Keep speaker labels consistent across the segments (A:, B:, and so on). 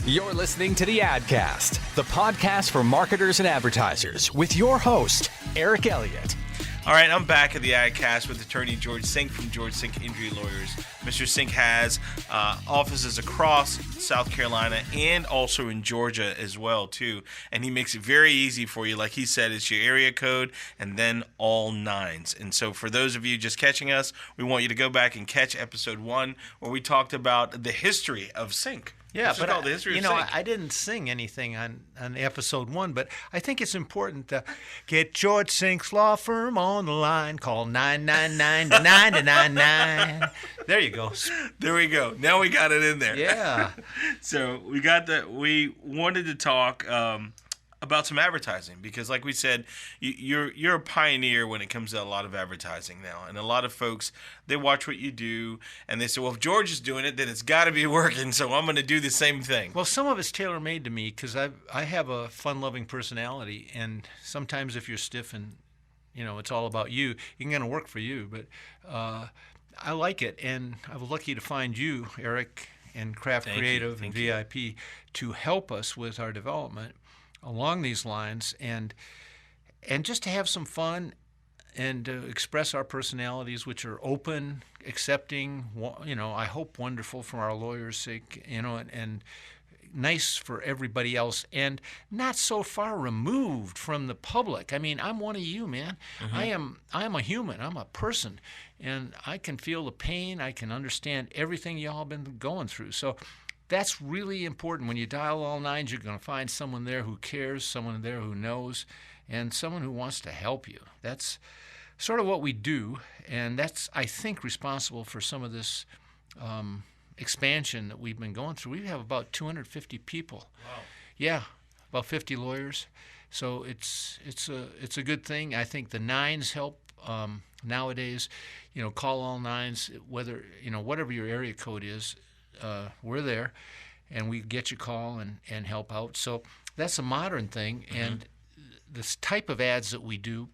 A: You're listening to the AdCast, the podcast for marketers and advertisers, with your host, Eric Elliott.
B: All right, I'm back at the AdCast with attorney George Sink from George Sink Injury Lawyers. Mr. Sink has offices across South Carolina and also in Georgia as well, too. And he makes it very easy for you. Like he said, it's your area code and then all nines. And so for those of you just catching us, we want you to go back and catch episode 1 where we talked about the history of Sink.
C: Yeah, but
B: I
C: didn't sing anything on episode 1, but I think it's important to get George Sink's law firm on the line. Call 999-9099. There you go.
B: There we go. Now we got it in there.
C: Yeah.
B: So we wanted to talk about some advertising because, like we said, you're a pioneer when it comes to a lot of advertising now, and a lot of folks, they watch what you do and they say, well, if George is doing it, then it's got to be working, so I'm going to do the same thing.
C: Well, some of it's tailor-made to me because I have a fun-loving personality, and sometimes if you're stiff and it's all about you, it ain't going to work for you. But I like it, and I was lucky to find you, Eric, and Craft Creative and VIP to help us with our development along these lines, and just to have some fun and to express our personalities, which are open, accepting, I hope wonderful for our lawyers' sake, and nice for everybody else, and not so far removed from the public. I mean, I'm one of you, man. Mm-hmm. I am a human. I'm a person, and I can feel the pain. I can understand everything y'all have been going through. So that's really important. When you dial all nines, you're going to find someone there who cares, someone there who knows, and someone who wants to help you. That's sort of what we do, and that's, I think, responsible for some of this expansion that we've been going through. We have about 250 people.
B: Wow.
C: Yeah, about 50 lawyers. So it's a good thing. I think the nines help nowadays. Call all nines, whether whatever your area code is. We're there, and we get your call and help out. So that's a modern thing, and this type of ads that we do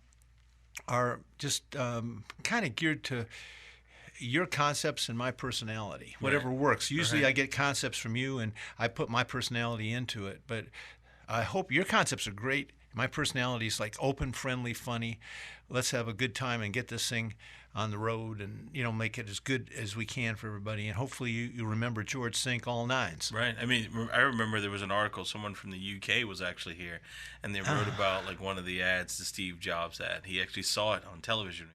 C: are just kind of geared to your concepts and my personality, whatever works. Usually I get concepts from you, and I put my personality into it, but I hope your concepts are great. My personality is like open, friendly, funny. Let's have a good time and get this thing on the road and, make it as good as we can for everybody. And hopefully you remember George Sink all nines.
B: Right. I mean, I remember there was an article, someone from the UK was actually here, and they wrote about like one of the ads, the Steve Jobs ad. He actually saw it on television.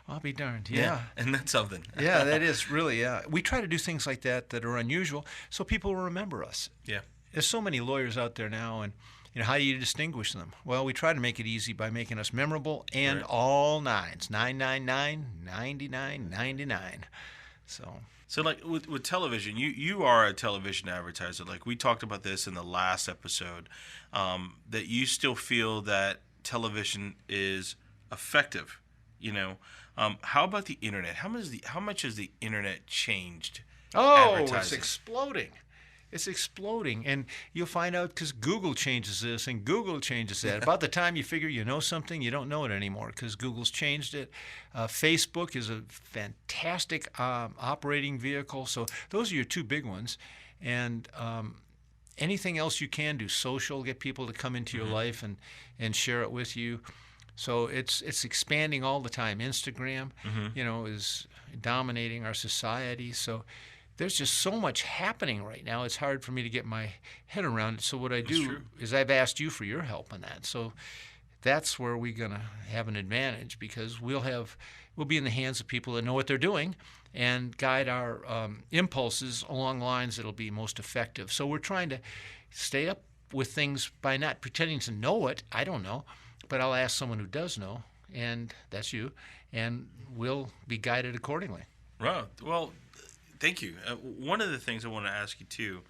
C: I'll be darned. Yeah.
B: And that's something.
C: Yeah, that is really, yeah. We try to do things like that are unusual so people will remember us.
B: Yeah.
C: There's so many lawyers out there now, and how do you distinguish them? Well, we try to make it easy by making us memorable and all nines, 999, 99, 99. So
B: like with television, you are a television advertiser. Like we talked about this in the last episode, that you still feel that television is effective. How about the internet? How much has the internet changed? Advertising?
C: It's exploding. It's exploding, and you'll find out because Google changes this and Google changes that. About the time you figure you know something, you don't know it anymore because Google's changed it. Facebook is a fantastic operating vehicle. So those are your two big ones. And anything else you can do, social, get people to come into your life and share it with you. So it's expanding all the time. Instagram, is dominating our society. So there's just so much happening right now. It's hard for me to get my head around it. So what I do is I've asked you for your help on that. So that's where we're going to have an advantage because we'll be in the hands of people that know what they're doing and guide our impulses along lines that'll be most effective. So we're trying to stay up with things by not pretending to know it. I don't know, but I'll ask someone who does know, and that's you, and we'll be guided accordingly.
B: Right. Well, thank you. One of the things I want to ask you too,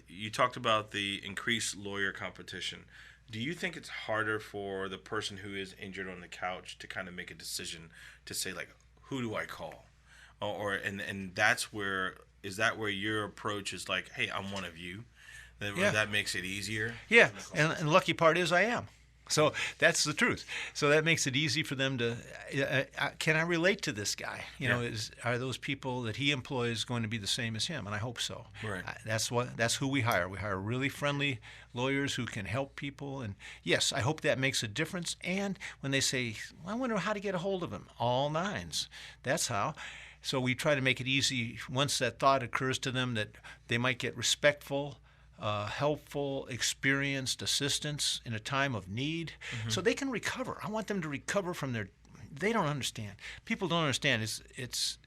B: you talked about the increased lawyer competition. Do you think it's harder for the person who is injured on the couch to kind of make a decision to say like, who do I call? And that's where, is that where your approach is like, hey, I'm one of you? That makes it easier?
C: Yeah, and the lucky part is I am. So that's the truth. So that makes it easy for them to, can I relate to this guy? Are those people that he employs going to be the same as him? And I hope so.
B: Right.
C: That's who we hire. We hire really friendly lawyers who can help people. And yes, I hope that makes a difference. And when they say, well, I wonder how to get a hold of him, all nines. That's how. So we try to make it easy once that thought occurs to them that they might get respectful, helpful, experienced assistance in a time of need, so they can recover. I want them to recover from their. They don't understand. People don't understand. It's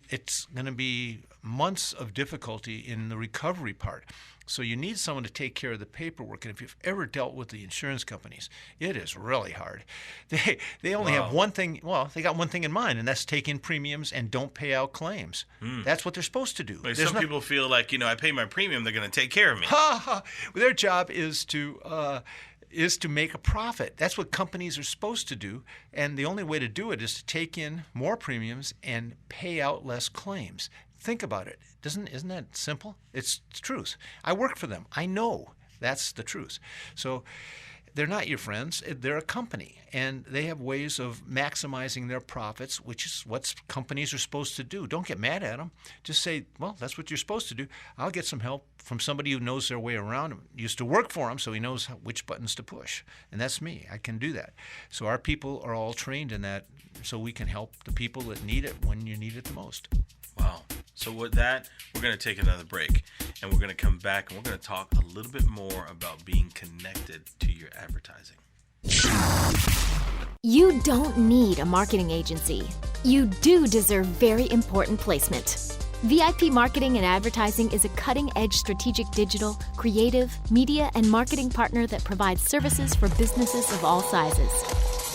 C: going to be months of difficulty in the recovery part. So you need someone to take care of the paperwork. And if you've ever dealt with the insurance companies, it is really hard. They only have one thing. Well, they got one thing in mind, and that's take in premiums and don't pay out claims. That's what they're supposed to do.
B: But some people feel like, I pay my premium, they're going to take care of me.
C: Their job is to make a profit. That's what companies are supposed to do, and the only way to do it is to take in more premiums and pay out less claims. Think about it. Isn't that simple? It's the truth. I work for them. I know that's the truth. So they're not your friends. They're a company, and they have ways of maximizing their profits, which is what companies are supposed to do. Don't get mad at them. Just say, well, that's what you're supposed to do. I'll get some help from somebody who knows their way around him. Used to work for him, so he knows which buttons to push. And that's me. I can do that. So our people are all trained in that, so we can help the people that need it when you need it the most.
B: Wow. So with that, we're going to take another break, and we're going to come back, and we're going to talk a little bit more about being connected to your advertising.
D: You don't need a marketing agency. You do deserve very important placement. VIP Marketing and Advertising is a cutting-edge strategic digital, creative, media, and marketing partner that provides services for businesses of all sizes.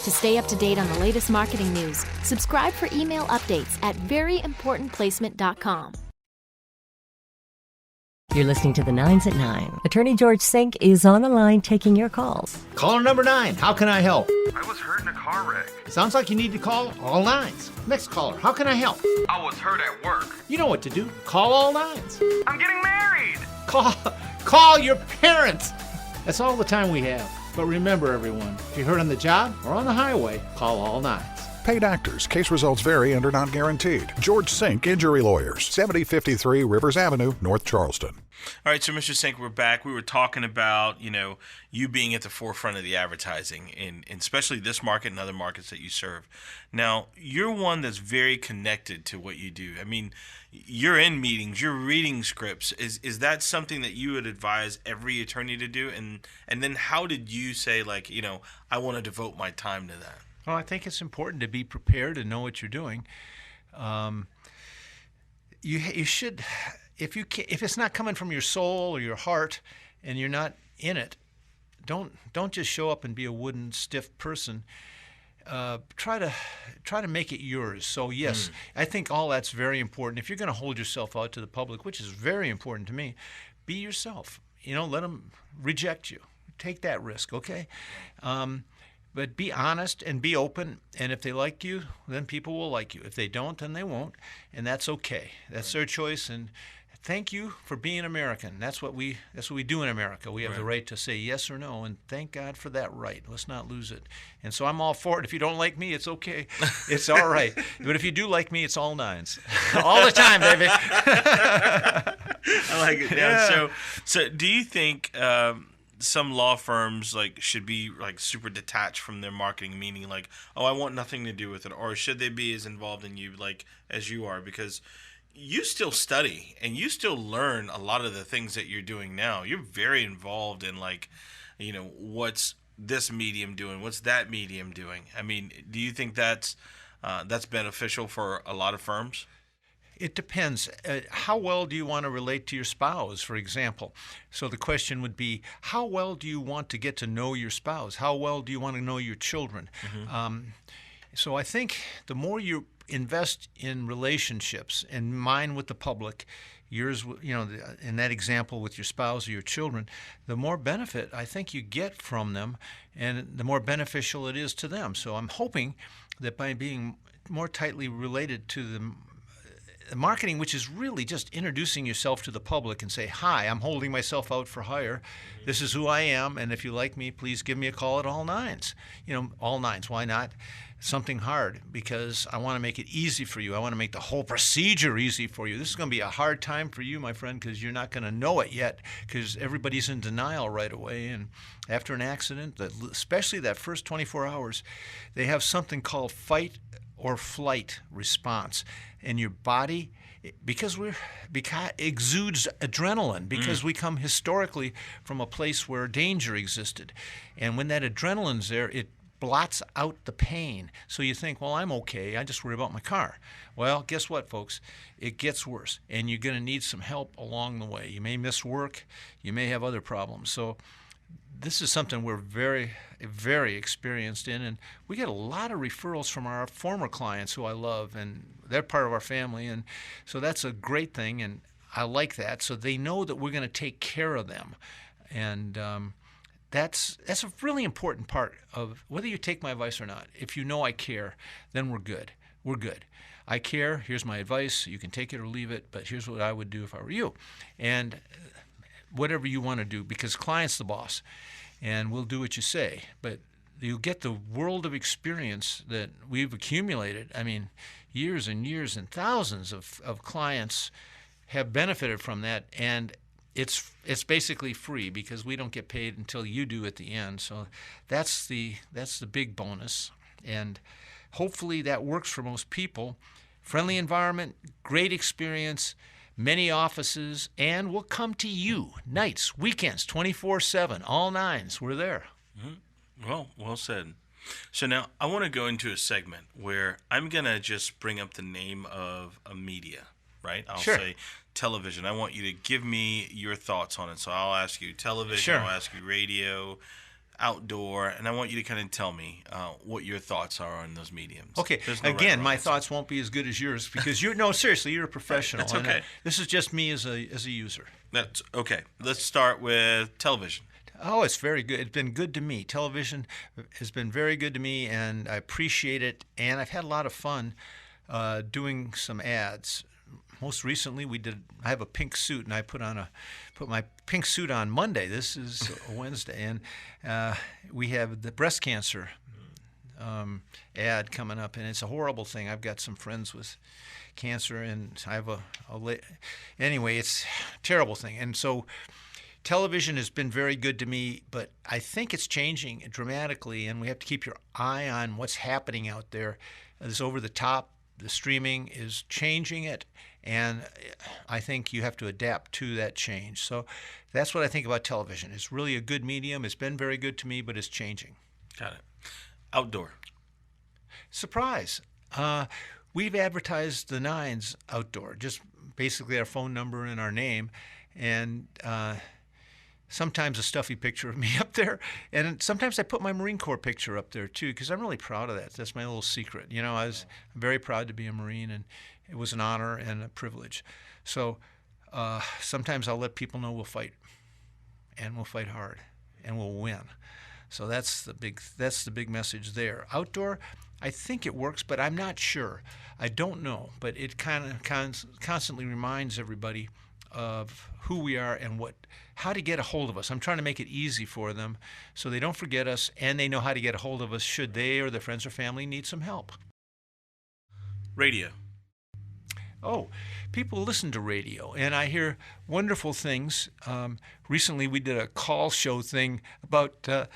D: To stay up to date on the latest marketing news, subscribe for email updates at veryimportantplacement.com.
E: You're listening to the 9s at 9. Attorney George Sink is on the line taking your calls.
F: Caller number 9, how can I help?
G: I was hurt in a car wreck.
F: Sounds like you need to call all 9s. Next caller, how can I help?
G: I was hurt at work.
F: You know what to do. Call all 9s.
G: I'm getting married.
F: Call your parents. That's all the time we have. But remember, everyone, if you're hurt on the job or on the highway, call all 9s.
H: Paid actors. Case results vary and are not guaranteed. George Sink Injury Lawyers, 7053 Rivers Avenue, North Charleston.
B: All right, so Mr. Sink, we're back. We were talking about, you being at the forefront of the advertising, in especially this market and other markets that you serve. Now, you're one that's very connected to what you do. I mean, you're in meetings, you're reading scripts. Is that something that you would advise every attorney to do? And then how did you say, I want to devote my time to that?
C: Well, I think it's important to be prepared and know what you're doing. You should, if it's not coming from your soul or your heart, and you're not in it, don't just show up and be a wooden, stiff person. Try to make it yours. So yes, I think all that's very important. If you're going to hold yourself out to the public, which is very important to me, be yourself. Let them reject you. Take that risk, okay? But be honest and be open, and if they like you, then people will like you. If they don't, then they won't, and that's okay. That's their choice, and thank you for being American. That's what we do in America. We have the right to say yes or no, and thank God for that right. Let's not lose it. And so I'm all for it. If you don't like me, it's okay. It's all right. But if you do like me, it's all 9s. All the time, baby.
B: I like it. Yeah. So do you think some law firms should be super detached from their marketing, meaning I want nothing to do with it, or should they be as involved in you as you are? Because you still study and you still learn a lot of the things that you're doing now. You're very involved in what's this medium doing, what's that medium doing. I mean, do you think that's beneficial for a lot of firms?
C: It depends. How well do you want to relate to your spouse, for example? So the question would be, how well do you want to get to know your spouse? How well do you want to know your children? So I think the more you invest in relationships, and mine with the public, yours, in that example with your spouse or your children, the more benefit I think you get from them, and the more beneficial it is to them. So I'm hoping that by being more tightly related to them, marketing, which is really just introducing yourself to the public and say, hi, I'm holding myself out for hire. This is who I am, and if you like me, please give me a call at all nines. All nines. Why not something hard? Because I want to make it easy for you. I want to make the whole procedure easy for you. This is going to be a hard time for you, my friend, because you're not going to know it yet, because everybody's in denial right away. And after an accident, especially that first 24 hours, they have something called fight or flight response. And your body, because exudes adrenaline, because we come historically from a place where danger existed. And when that adrenaline's there, it blots out the pain. So you think, well, I'm okay. I just worry about my car. Well, guess what, folks? It gets worse, and you're going to need some help along the way. You may miss work. You may have other problems. So this is something we're very, very experienced in, and we get a lot of referrals from our former clients who I love, and they're part of our family, and so that's a great thing, and I like that. So they know that we're going to take care of them, and that's a really important part of whether you take my advice or not. If you know I care, then we're good. We're good. I care. Here's my advice. You can take it or leave it, but here's what I would do if I were you, and whatever you want to do, because client's the boss, and we'll do what you say. But you'll get the world of experience that we've accumulated. I mean, years and years and thousands of clients have benefited from that, and it's basically free because we don't get paid until you do at the end. So that's the big bonus, and hopefully that works for most people. Friendly environment, great experience, many offices, and we'll come to you nights, weekends, 24/7, all nines. We're there.
B: Mm-hmm. Well said. So now I want to go into a segment where I'm going to just bring up the name of a media, right? I'll say television. I want you to give me your thoughts on it. So I'll ask you television, I'll ask you radio, outdoor, and I want you to kind of tell me what your thoughts are on those mediums.
C: Okay. Again, my thoughts won't be as good as yours because seriously, you're a professional.
B: That's okay.
C: This is just me as a user.
B: That's okay. Let's start with television.
C: Oh, it's very good. It's been good to me. Television has been very good to me, and I appreciate it. And I've had a lot of fun doing some ads. Most recently, I have a pink suit, and I put my pink suit on Monday. This is a Wednesday, and we have the breast cancer ad coming up, and it's a horrible thing. I've got some friends with cancer, and I have anyway, it's a terrible thing. And so television has been very good to me, but I think it's changing dramatically, and we have to keep your eye on what's happening out there. This over-the-top, the streaming is changing it, and I think you have to adapt to that change. So that's what I think about television. It's really a good medium. It's been very good to me, but it's changing.
B: Got it. Outdoor.
C: Surprise. We've advertised the nines outdoor, just basically our phone number and our name, and sometimes a stuffy picture of me up there, and sometimes I put my Marine Corps picture up there too, because I'm really proud of that. That's my little secret. I'm very proud to be a Marine, and it was an honor and a privilege. So sometimes I'll let people know we'll fight, and we'll fight hard, and we'll win. So that's the big message there. Outdoor, I think it works, but I'm not sure. I don't know, but it kind of constantly reminds everybody of who we are and how to get a hold of us. I'm trying to make it easy for them so they don't forget us, and they know how to get a hold of us should they or their friends or family need some help.
B: Radio.
C: Oh, people listen to radio, and I hear wonderful things. Recently, we did a call show thing about the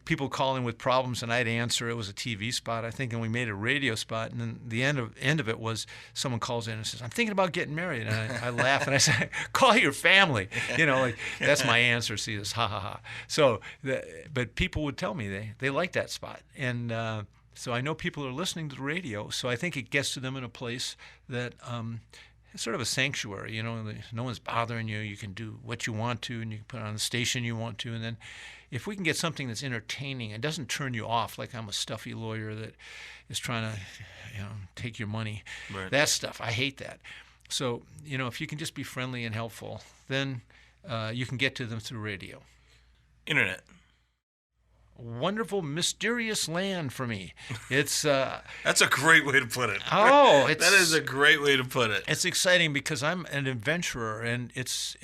C: people calling with problems, and I'd answer. It was a TV spot, I think, and we made a radio spot. And then the end of it was someone calls in and says, "I'm thinking about getting married." And I laugh and I say, "Call your family." That's my answer. See this, ha ha ha. So, but people would tell me they like that spot, and so I know people are listening to the radio. So I think it gets to them in a place that it's sort of a sanctuary. No one's bothering you. You can do what you want to, and you can put it on the station you want to, and then if we can get something that's entertaining and doesn't turn you off like I'm a stuffy lawyer that is trying to, take your money, right. That stuff, I hate that. So, if you can just be friendly and helpful, then you can get to them through radio.
B: Internet.
C: wonderful, mysterious land for me. It's
B: That's a great way to put it.
C: that
B: is a great way to put it.
C: It's exciting because I'm an adventurer, and it's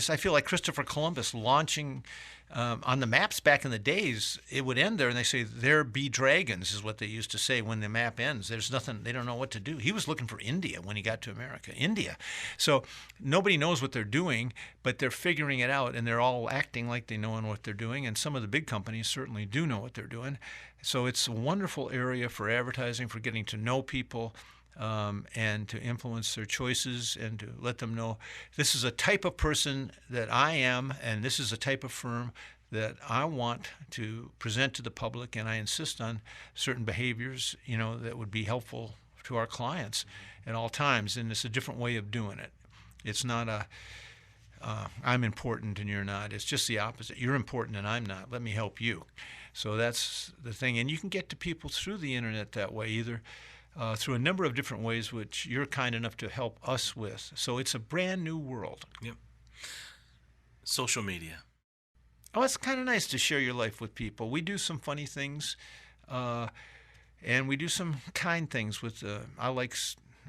C: I feel like Christopher Columbus launching on the maps back in the days. It would end there, and they say there be dragons is what they used to say when the map ends. There's nothing. They don't know what to do. He was looking for India when he got to America. India. So nobody knows what they're doing, but they're figuring it out, and they're all acting like they know what they're doing. And some of the big companies certainly do know what they're doing. So it's a wonderful area for advertising, for getting to know people. And to influence their choices and to let them know this is a type of person that I am, and this is a type of firm that I want to present to the public, and I insist on certain behaviors, that would be helpful to our clients at all times. And it's a different way of doing it. It's not I'm important and you're not. It's just the opposite. You're important and I'm not. Let me help you. So that's the thing. And you can get to people through the internet that way, either through a number of different ways, which you're kind enough to help us with. So it's a brand new world.
B: Yep. Social media.
C: Oh, it's kind of nice to share your life with people. We do some funny things, and we do some kind things with.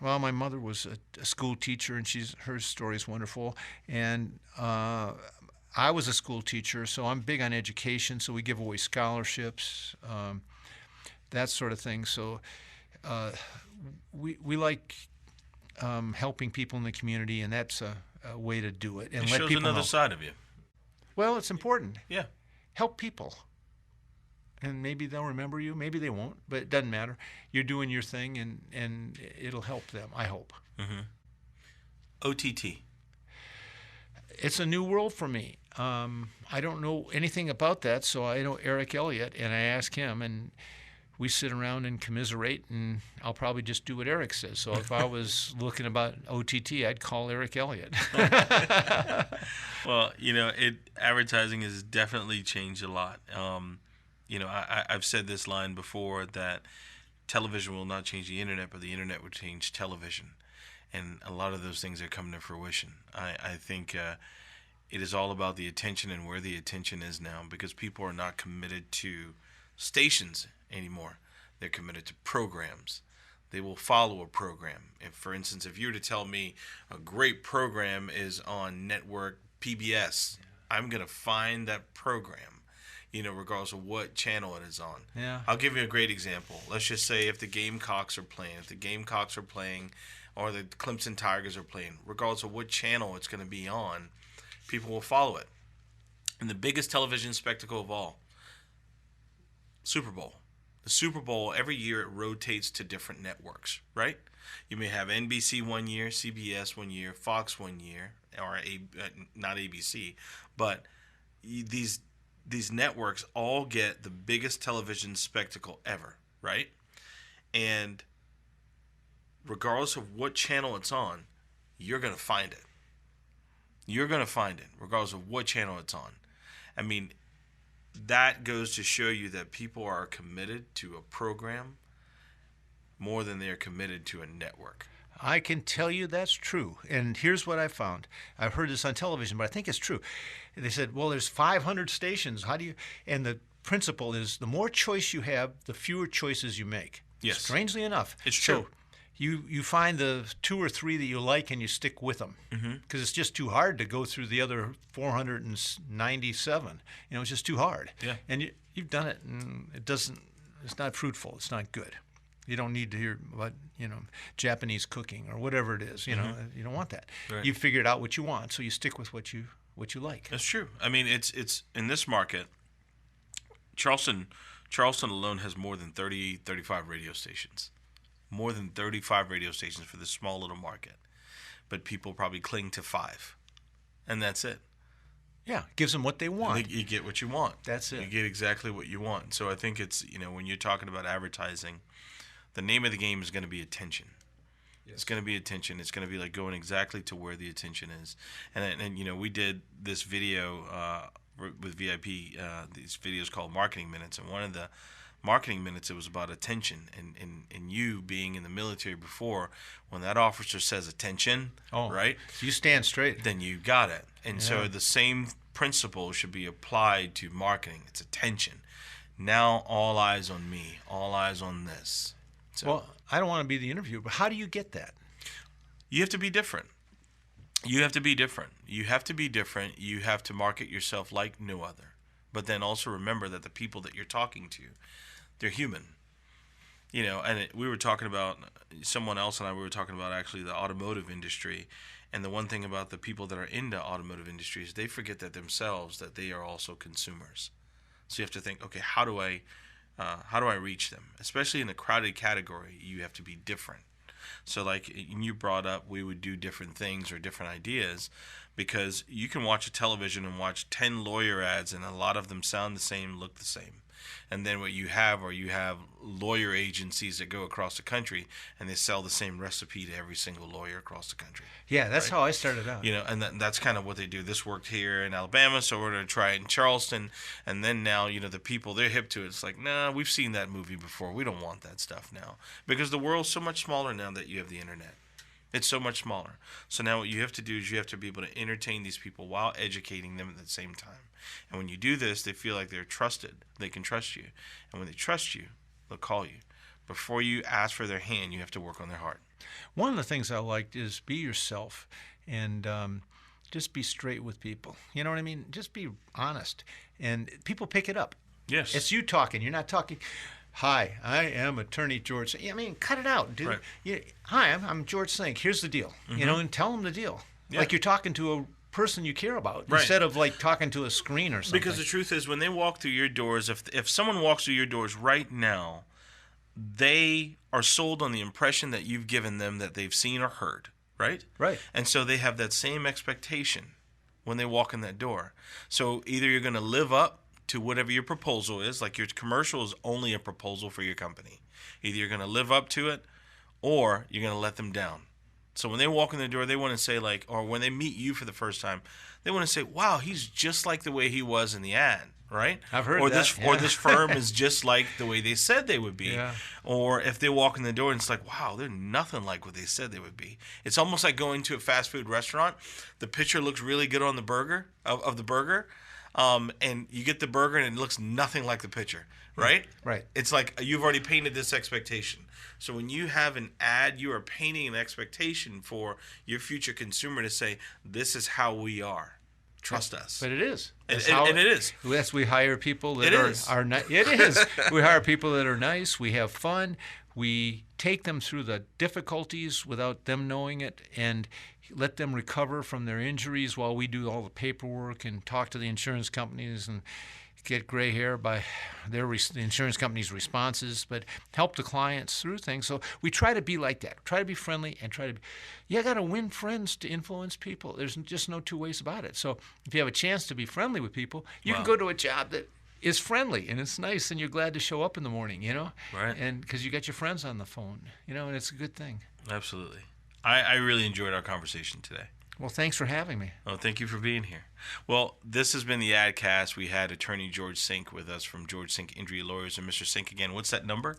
C: My mother was a school teacher, and her story is wonderful. And I was a school teacher, so I'm big on education. So we give away scholarships, that sort of thing. So. We like helping people in the community, and that's a way to do it. And
B: it
C: let
B: shows
C: people
B: another
C: know.
B: side of you.
C: Well, it's important.
B: Yeah.
C: Help people. And maybe they'll remember you, maybe they won't, but it doesn't matter. You're doing your thing, and it'll help them, I hope.
B: Mm-hmm. OTT.
C: It's a new world for me. I don't know anything about that, so I know Eric Elliott, and I ask him, and we sit around and commiserate, and I'll probably just do what Eric says. So if I was looking about OTT, I'd call Eric Elliott.
B: Well, advertising has definitely changed a lot. I've said this line before, that television will not change the internet, but the internet will change television. And a lot of those things are coming to fruition. I think it is all about the attention and where the attention is now, because people are not committed to stations anymore. They're committed to programs. They will follow a program. For instance, if you were to tell me a great program is on network PBS, I'm going to find that program, regardless of what channel it is on.
C: Yeah.
B: I'll give you a great example. Let's just say if the Gamecocks are playing, or the Clemson Tigers are playing, regardless of what channel it's going to be on, people will follow it. And the biggest television spectacle of all, Super Bowl. The Super Bowl, every year it rotates to different networks, right? You may have NBC one year, CBS one year, Fox one year, or not ABC, but these networks all get the biggest television spectacle ever, right? And regardless of what channel it's on, you're going to find it. You're going to find it, regardless of what channel it's on. I mean, that goes to show you that people are committed to a program more than they're committed to a network.
C: I can tell you that's true. And here's what I found. I've heard this on television, but I think it's true. They said, well, there's 500 stations. How do you... And the principle is the more choice you have, the fewer choices you make.
B: Yes.
C: Strangely enough.
B: It's true.
C: So you find the 2 or 3 that you like and you stick with them, because it's just too hard to go through the other 497. It's just too hard.
B: Yeah.
C: And you've done it, and it's not fruitful. It's not good. You don't need to hear about Japanese cooking or whatever it is. You don't want that.
B: Right.
C: You figured out what you want, so you stick with what you like.
B: That's true. I mean, it's in this market. Charleston alone has more than 35 radio stations. More than 35 radio stations for this small little market. But people probably cling to 5. And that's it.
C: Yeah, gives them what they want.
B: You get what you want.
C: That's it.
B: You get exactly what you want. So I think it's, when you're talking about advertising, the name of the game is going to be attention. Yes. It's going to be attention. It's going to be like going exactly to where the attention is. And we did this video with VIP, these videos called Marketing Minutes. And one of the Marketing Minutes, it was about attention, and you being in the military before, when that officer says attention, right?
C: You stand straight.
B: Then you got it. And so the same principle should be applied to marketing. It's attention. Now all eyes on me, all eyes on this. So,
C: well, I don't want to be the interviewer, but how do you get that?
B: you have to be different. You have to be different. You have to be different. You have to market yourself like no other. But then also remember that the people that you're talking to, they're human. You know, and we were talking about, someone else and I, we were talking about actually the automotive industry. And the one thing about the people that are into automotive industry is they forget that themselves, that they are also consumers. So you have to think, okay, how do I reach them? Especially in the crowded category, you have to be different. So like you brought up, we would do different things or different ideas, because you can watch a television and watch 10 lawyer ads and a lot of them sound the same, look the same. And then what you have lawyer agencies that go across the country and they sell the same recipe to every single lawyer across the country.
C: Yeah, that's
B: right?
C: how I started out.
B: You know, and that's kind of what they do. This worked here in Alabama, so we're going to try it in Charleston. And then now, you know, the people, they're hip to it. It's like, nah, we've seen that movie before. We don't want that stuff now. Because the world's so much smaller now that you have the internet. It's so much smaller. So now what you have to do is you have to be able to entertain these people while educating them at the same time. And when you do this, they feel like they're trusted. They can trust you. And when they trust you, they'll call you. Before you ask for their hand, you have to work on their heart.
C: One of the things I liked is be yourself and just be straight with people. You know what I mean? Just be honest. And people pick it up.
B: Yes.
C: It's you talking. You're not talking, hi, I am Attorney George. I mean, cut it out, dude.
B: Right.
C: Hi, I'm George Sink. Here's the deal. Mm-hmm. You know, and tell them the deal. Yeah. Like you're talking to a person you care about, right, instead of like talking to a screen or something.
B: Because the truth is, when they walk through your doors, if someone walks through your doors right now, they are sold on the impression that you've given them that they've seen or heard, right?
C: Right.
B: And so they have that same expectation when they walk in that door. So either you're going to live up to whatever your proposal is, like your commercial is only a proposal for your company. Either you're going to live up to it or you're going to let them down. So when they walk in the door, they want to say like, or when they meet you for the first time, they want to say, wow, he's just like the way he was in the ad, right?
C: I've heard
B: or
C: that.
B: Or this firm is just like the way they said they would be.
C: Yeah.
B: Or if they walk in the door and it's like, wow, they're nothing like what they said they would be. It's almost like going to a fast food restaurant. The picture looks really good on the burger, of the burger. And you get the burger and it looks nothing like the picture, right?
C: Right.
B: It's like you've already painted this expectation. So when you have an ad, you are painting an expectation for your future consumer to say, this is how we are. Trust us.
C: But it is.
B: And it is.
C: Yes, we hire people that are nice. It is. We hire people that are nice. We have fun. We take them through the difficulties without them knowing it and let them recover from their injuries while we do all the paperwork and talk to the insurance companies and get gray hair by the insurance company's responses, but help the clients through things. So we try to be like that. Try to be friendly and try to be, you got to win friends to influence people. There's just no two ways about it. So if you have a chance to be friendly with people, you can go to a job that is friendly and it's nice and you're glad to show up in the morning, you know?
B: Right.
C: And because you got your friends on the phone, you know, and it's a good thing.
B: Absolutely. I really enjoyed our conversation today.
C: Well, thanks for having me.
B: Oh, thank you for being here. Well, this has been the AdCast. We had attorney George Sink with us from George Sink Injury Lawyers. And Mr. Sink, again, what's that number?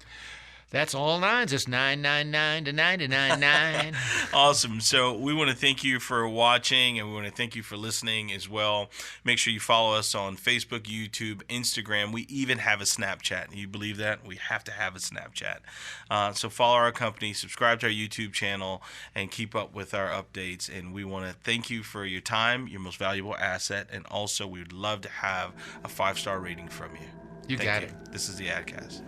C: That's all nines. It's 999 to 999.
B: Awesome. So we want to thank you for watching, and we want to thank you for listening as well. Make sure you follow us on Facebook, YouTube, Instagram. We even have a Snapchat. You believe that? We have to have a Snapchat. So follow our company, subscribe to our YouTube channel, and keep up with our updates. And we want to thank you for your time, your most valuable asset, and also we would love to have a 5-star rating from you.
C: You got it.
B: This is the AdCast.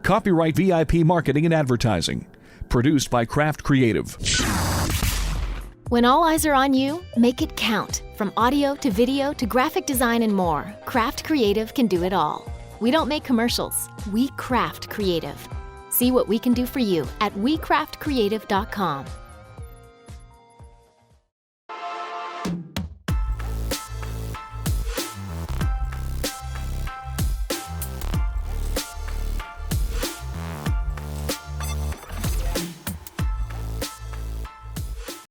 A: Copyright VIP Marketing and Advertising. Produced by Craft Creative.
D: When all eyes are on you, make it count. From audio to video to graphic design and more, Craft Creative can do it all. We don't make commercials, we craft creative. See what we can do for you at wecraftcreative.com.